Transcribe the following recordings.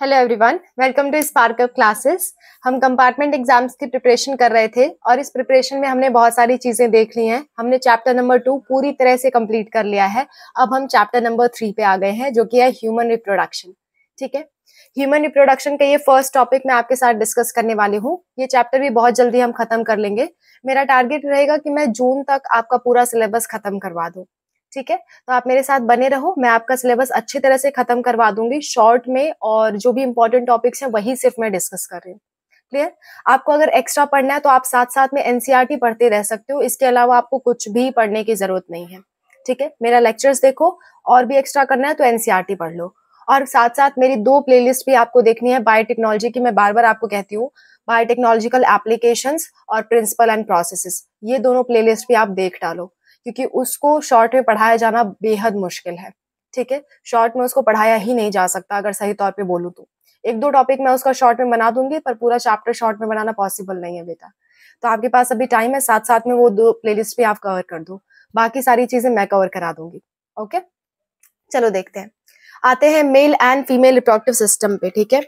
Hello everyone, welcome to spark up classes. हम compartment exams की preparation कर रहे थे और इस प्रिपरेशन में हमने बहुत सारी चीजें देख ली हैं। हमने चैप्टर नंबर 2 पूरी तरह से कंप्लीट कर लिया है। अब हम चैप्टर नंबर 3 पे आ गए हैं, जो कि है ह्यूमन रिप्रोडक्शन। ठीक है, ह्यूमन रिप्रोडक्शन का ये फर्स्ट टॉपिक मैं आपके साथ डिस्कस करने वाली हूँ। ये चैप्टर भी बहुत जल्दी हम खत्म कर लेंगे। मेरा टारगेट रहेगा कि मैं जून तक आपका पूरा सिलेबस खत्म करवा दूँ। ठीक है, तो आप मेरे साथ बने रहो। मैं आपका सिलेबस अच्छी तरह से खत्म करवा दूंगी शॉर्ट में, और जो भी इंपॉर्टेंट टॉपिक्स हैं वही सिर्फ मैं डिस्कस कर रही हूँ। क्लियर? आपको अगर एक्स्ट्रा पढ़ना है तो आप साथ साथ में एनसीईआरटी पढ़ते रह सकते हो। इसके अलावा आपको कुछ भी पढ़ने की जरूरत नहीं है। ठीक है, मेरा लेक्चर्स देखो, और भी एक्स्ट्रा करना है तो एनसीईआरटी पढ़ लो। और साथ साथ मेरी 2 प्लेलिस्ट भी आपको देखनी है बायोटेक्नोलॉजी की। मैं बार बार आपको कहती हूँ, बायोटेक्नोलॉजिकल एप्लीकेशंस और प्रिंसिपल एंड प्रोसेसेस, ये दोनों प्लेलिस्ट भी आप देख डालो, क्योंकि उसको शॉर्ट में पढ़ाया जाना बेहद मुश्किल है। ठीक है, शॉर्ट में उसको पढ़ाया ही नहीं जा सकता, अगर सही तौर पे बोलूं तो। 1-2 टॉपिक मैं उसका शॉर्ट में बना दूंगी, पर पूरा चैप्टर शॉर्ट में बनाना पॉसिबल नहीं है बेटा। तो आपके पास अभी टाइम है, साथ साथ में वो 2 प्लेलिस्ट भी आप कवर कर दो। बाकी सारी चीजें मैं कवर करा दूंगी। ओके, चलो देखते हैं। आते हैं male and female reproductive system पे। ठीक है,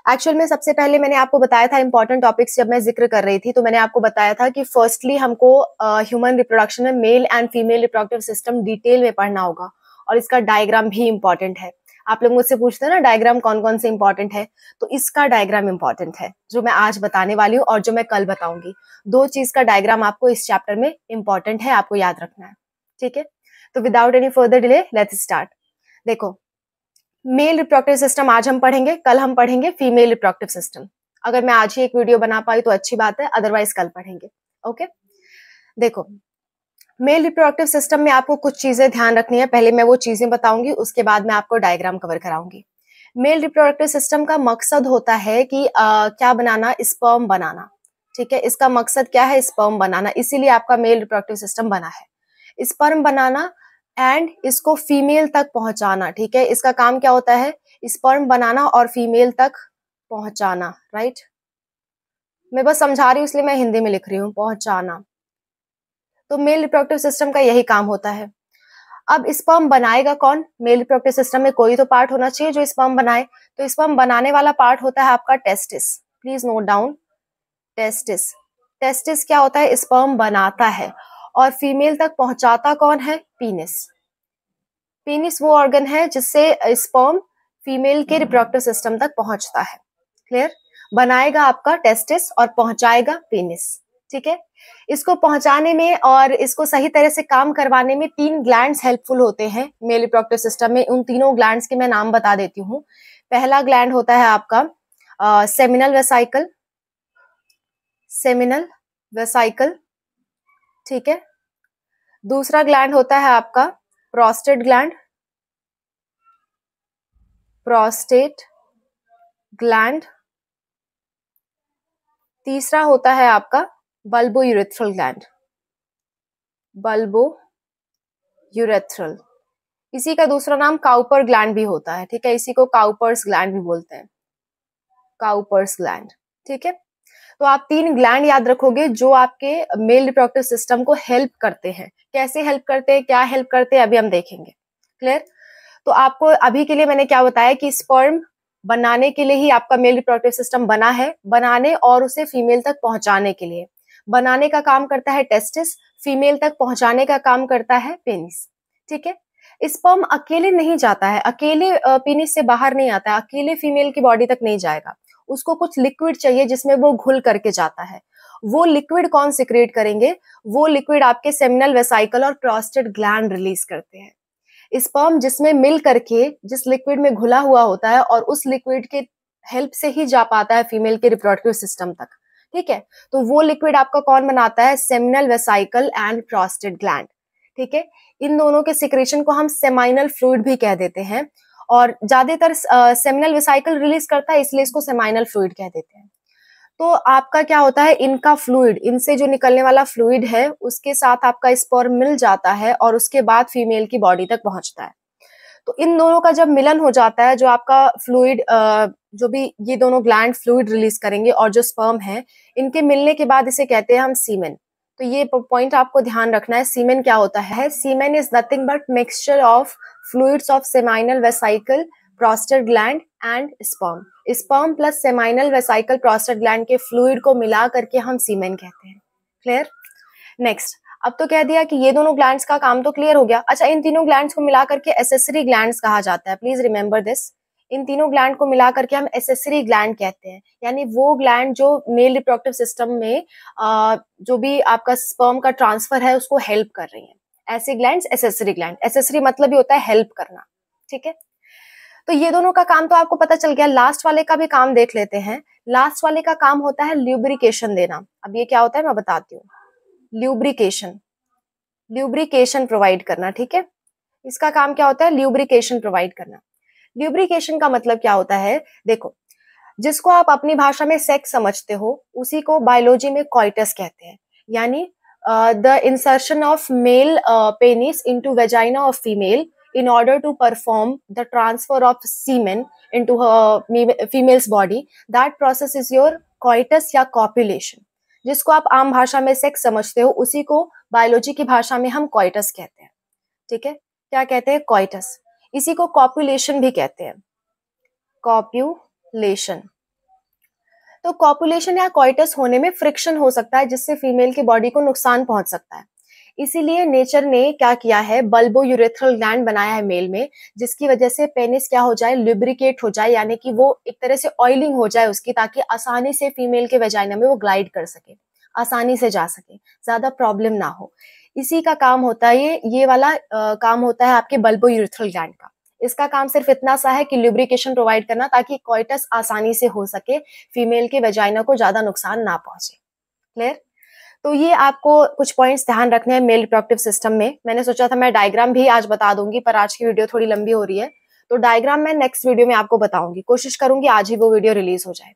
एक्चुअल में सबसे पहले मैंने आपको बताया था इंपॉर्टेंट टॉपिक्स, जब मैं जिक्र कर रही थी तो मैंने आपको बताया था कि फर्स्टली हमको ह्यूमन रिप्रोडक्शन में male and female reproductive system detail में पढ़ना होगा, और इसका डायग्राम भी इंपॉर्टेंट है। आप लोग मुझसे पूछते हैं ना डायग्राम कौन कौन से इंपॉर्टेंट है, तो इसका डायग्राम इंपॉर्टेंट है जो मैं आज बताने वाली हूँ और जो मैं कल बताऊंगी। 2 चीज का डायग्राम आपको इस चैप्टर में इंपॉर्टेंट है, आपको याद रखना है। ठीक है, तो without any further delay let's start. देखो, मेल रिप्रोडक्टिव सिस्टम आज हम पढ़ेंगे, कल हम पढ़ेंगे फीमेल रिप्रोडक्टिव सिस्टम। अगर मैं आज ही एक वीडियो बना पाई तो अच्छी बात है, अदरवाइज कल पढ़ेंगे। ओके, देखो, मेल रिप्रोडक्टिव सिस्टम में आपको कुछ चीजें ध्यान रखनी है। पहले मैं वो चीजें बताऊंगी, उसके बाद मैं आपको डायग्राम कवर कराऊंगी। मेल रिप्रोडक्टिव सिस्टम का मकसद होता है कि क्या बनाना, स्पर्म बनाना। ठीक है, इसका मकसद क्या है? स्पर्म बनाना, इसीलिए आपका मेल रिप्रोडक्टिव सिस्टम बना है। स्पर्म बनाना एंड इसको फीमेल तक पहुंचाना। ठीक है, इसका काम क्या होता है? स्पर्म बनाना और फीमेल तक पहुंचाना। राइट, मैं बस समझा रही हूँ इसलिए मैं हिंदी में लिख रही हूँ, पहुंचाना। तो मेल रिप्रोडक्टिव सिस्टम का यही काम होता है। अब स्पर्म बनाएगा कौन? मेल रिप्रोडक्टिव सिस्टम में कोई तो पार्ट होना चाहिए जो स्पर्म बनाए। तो स्पर्म बनाने वाला पार्ट होता है आपका testis. Please note down, testis. Testis क्या होता है? स्पर्म बनाता है। और फीमेल तक पहुंचाता कौन है? पीनिस। पीनिस वो ऑर्गन है जिससे स्पर्म फीमेल के रिप्रोडक्टिव सिस्टम तक पहुंचता है। क्लियर? बनाएगा आपका टेस्टिस और पहुंचाएगा पीनिस। ठीक है, इसको पहुंचाने में और इसको सही तरह से काम करवाने में 3 ग्लैंड्स हेल्पफुल होते हैं मेल रिप्रोडक्टिव सिस्टम में। उन तीनों ग्लैंड्स के मैं नाम बता देती हूँ। पहला ग्लैंड होता है आपका सेमिनल वेसाइकल। सेमिनल वेसाइकल, ठीक है। दूसरा ग्लैंड होता है आपका प्रोस्टेट ग्लैंड। Prostate gland. तीसरा होता है आपका bulbo urethral gland. Bulbo urethral, इसी का दूसरा नाम काउपर ग्लैंड भी होता है। ठीक है, इसी को काउपर्स ग्लैंड भी बोलते हैं, काउपर्स ग्लैंड। ठीक है, तो आप 3 ग्लैंड याद रखोगे जो आपके मेल रिप्रोडक्टिव सिस्टम को हेल्प करते हैं। कैसे हेल्प करते हैं, क्या हेल्प करते हैं, अभी हम देखेंगे। क्लियर? तो आपको अभी के लिए मैंने क्या बताया कि स्पर्म बनाने के लिए ही आपका मेल रिप्रोडक्टिव सिस्टम बना है, बनाने और उसे फीमेल तक पहुंचाने के लिए। बनाने का काम करता है टेस्टिस, फीमेल तक पहुंचाने का काम करता है पेनिस। ठीक है, स्पर्म अकेले नहीं जाता है, अकेले पेनिस से बाहर नहीं आता है, अकेले फीमेल की बॉडी तक नहीं जाएगा। उसको कुछ लिक्विड चाहिए जिसमें वो घुल करके जाता है। वो लिक्विड कौन सिक्रेट करेंगे? वो लिक्विड आपके सेमिनल वेसाइकल और प्रोस्टेट ग्लैंड रिलीज करते हैं। स्पर्म जिसमें मिल करके जिस लिक्विड में घुला हुआ होता है, और उस लिक्विड के हेल्प से ही जा पाता है फीमेल के रिप्रोडक्टिव सिस्टम तक। ठीक है, तो वो लिक्विड आपका कौन बनाता है? Seminal vesicle and prostate gland. ठीक है, इन दोनों के सिक्रेशन को हम सेमाइनल फ्लूइड भी कह देते हैं, और ज्यादातर सेमिनल वेसाइकल रिलीज करता है, इसलिए इसको सेमाइनल फ्लूइड कह देते हैं। तो आपका क्या होता है, इनका फ्लूइड, इनसे जो निकलने वाला फ्लूइड है उसके साथ आपका स्पर्म मिल जाता है और उसके बाद फीमेल की बॉडी तक पहुंचता है। तो इन दोनों का जब मिलन हो जाता है, जो आपका फ्लूइड, जो भी ये दोनों ग्लैंड फ्लूइड रिलीज करेंगे और जो स्पर्म है, इनके मिलने के बाद इसे कहते हैं हम सीमेन। तो ये पॉइंट आपको ध्यान रखना है। सीमेन क्या होता है? Semen is nothing but mixture of fluids of seminal vesicle, prostate gland and sperm. Sperm plus seminal vesicle prostate gland के फ्लूइड को मिला करके हम सीमेन कहते हैं। क्लियर? नेक्स्ट, अब तो कह दिया कि ये दोनों ग्लैंड्स का काम तो क्लियर हो गया। अच्छा, इन तीनों ग्लैंड्स को मिला करके एसेसरी ग्लैंड्स कहा जाता है। प्लीज रिमेंबर दिस, इन तीनों ग्लैंड को मिला करके हम एसेसरी ग्लैंड कहते हैं, यानी वो ग्लैंड जो मेल रिप्रोडक्टिव सिस्टम में जो भी आपका स्पर्म का ट्रांसफर है उसको हेल्प कर रही हैं। ऐसे ग्लैंड्स एसेसरी ग्लैंड, एसेसरी मतलब ही होता है हेल्प करना। ठीक है, तो ये दोनों का काम तो आपको पता चल गया। लास्ट वाले का भी काम देख लेते हैं। लास्ट वाले का काम होता है ल्यूब्रिकेशन देना। अब ये क्या होता है मैं बताती हूँ। ल्यूब्रिकेशन, ल्यूब्रिकेशन प्रोवाइड करना। ठीक है, इसका काम क्या होता है? ल्यूब्रिकेशन प्रोवाइड करना। ल्यूब्रिकेशन का मतलब क्या होता है? देखो, जिसको आप अपनी भाषा में सेक्स समझते हो उसी को बायोलॉजी में कॉइटस कहते हैं, यानी the insertion of male penis into vagina of female in order to perform the transfer of semen into her female's body. That process is your coitus या copulation. जिसको आप आम भाषा में सेक्स समझते हो उसी को बायोलॉजी की भाषा में हम कॉइटस कहते हैं। ठीक है, क्या कहते हैं? कॉइटस। इसी को कॉपुलेशन भी कहते हैं, कॉपुलेशन। तो कॉपुलेशन या कॉइटस होने में फ्रिक्शन हो सकता है जिससे फीमेल की बॉडी को नुकसान पहुंच सकता है। इसीलिए नेचर ने क्या किया है? बल्बो यूरेथ्रल ग्लैंड बनाया है मेल में, जिसकी वजह से पेनिस क्या हो जाए? लुब्रिकेट हो जाए, यानी कि वो एक तरह से ऑयलिंग हो जाए उसकी, ताकि आसानी से फीमेल के वेजाइना में वो ग्लाइड कर सके, आसानी से जा सके, ज्यादा प्रॉब्लम ना हो। इसी का काम होता है ये वाला काम होता है आपके बल्बो यूरेथ्रल ग्लैंड का। इसका काम सिर्फ इतना सा है कि लुब्रिकेशन प्रोवाइड करना, ताकि कॉइटस आसानी से हो सके, फीमेल के वेजाइना को ज्यादा नुकसान ना पहुंचे। क्लियर? तो ये आपको कुछ पॉइंट्स ध्यान रखने हैं मेल रिप्रोडक्टिव सिस्टम में। मैंने सोचा था मैं डायग्राम भी आज बता दूंगी, पर आज की वीडियो थोड़ी लंबी हो रही है, तो डायग्राम मैं नेक्स्ट वीडियो में आपको बताऊंगी। कोशिश करूंगी आज ही वो वीडियो रिलीज हो जाए।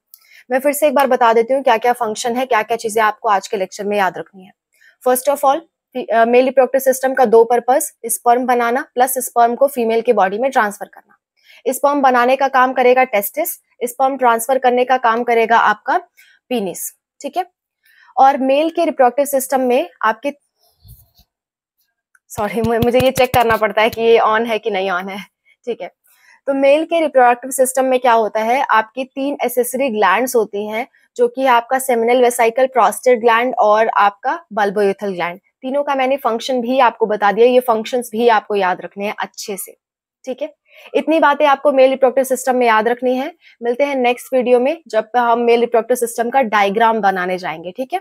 मैं फिर से एक बार बता देती हूँ क्या क्या फंक्शन है, क्या क्या चीजें आपको आज के लेक्चर में याद रखनी है। First of all, mail reproductive system का 2 पर्पस, स्पर्म बनाना प्लस स्पर्म को फीमेल के बॉडी में ट्रांसफर करना। स्पर्म बनाने का काम करेगा टेस्टिस, स्पर्म ट्रांसफर करने का काम करेगा आपका पीनिस। ठीक है, और मेल के रिप्रोडक्टिव सिस्टम में आपके, सॉरी मुझे ये चेक करना पड़ता है कि ये ऑन है कि नहीं ऑन है। ठीक है, तो मेल के रिप्रोडक्टिव सिस्टम में क्या होता है? आपकी 3 एसेसरी ग्लैंड्स होती हैं, जो कि आपका सेमिनल वेसाइकल, प्रोस्टेट ग्लैंड और आपका बल्बो यूरेथ्रल ग्लैंड। तीनों का मैंने फंक्शन भी आपको बता दिया, ये फंक्शंस भी आपको याद रखने हैं अच्छे से। ठीक है, इतनी बातें आपको मेल रिप्रोडक्टिव सिस्टम में याद रखनी है। मिलते हैं नेक्स्ट वीडियो में, जब हम मेल रिप्रोडक्टिव सिस्टम का डायग्राम बनाने जाएंगे। ठीक है,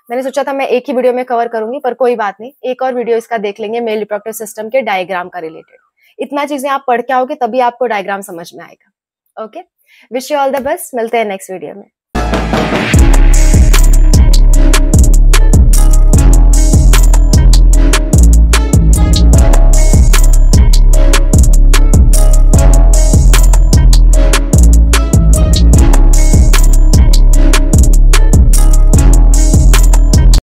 मैंने सोचा था मैं एक ही वीडियो में कवर करूंगी, पर कोई बात नहीं, एक और वीडियो इसका देख लेंगे मेल रिप्रोडक्टिव सिस्टम के डायग्राम का रिलेटेड। इतना चीजें आप पढ़ के आओगे तभी आपको डायग्राम समझ में आएगा। Okay, wish you all the best. मिलते हैं नेक्स्ट वीडियो में।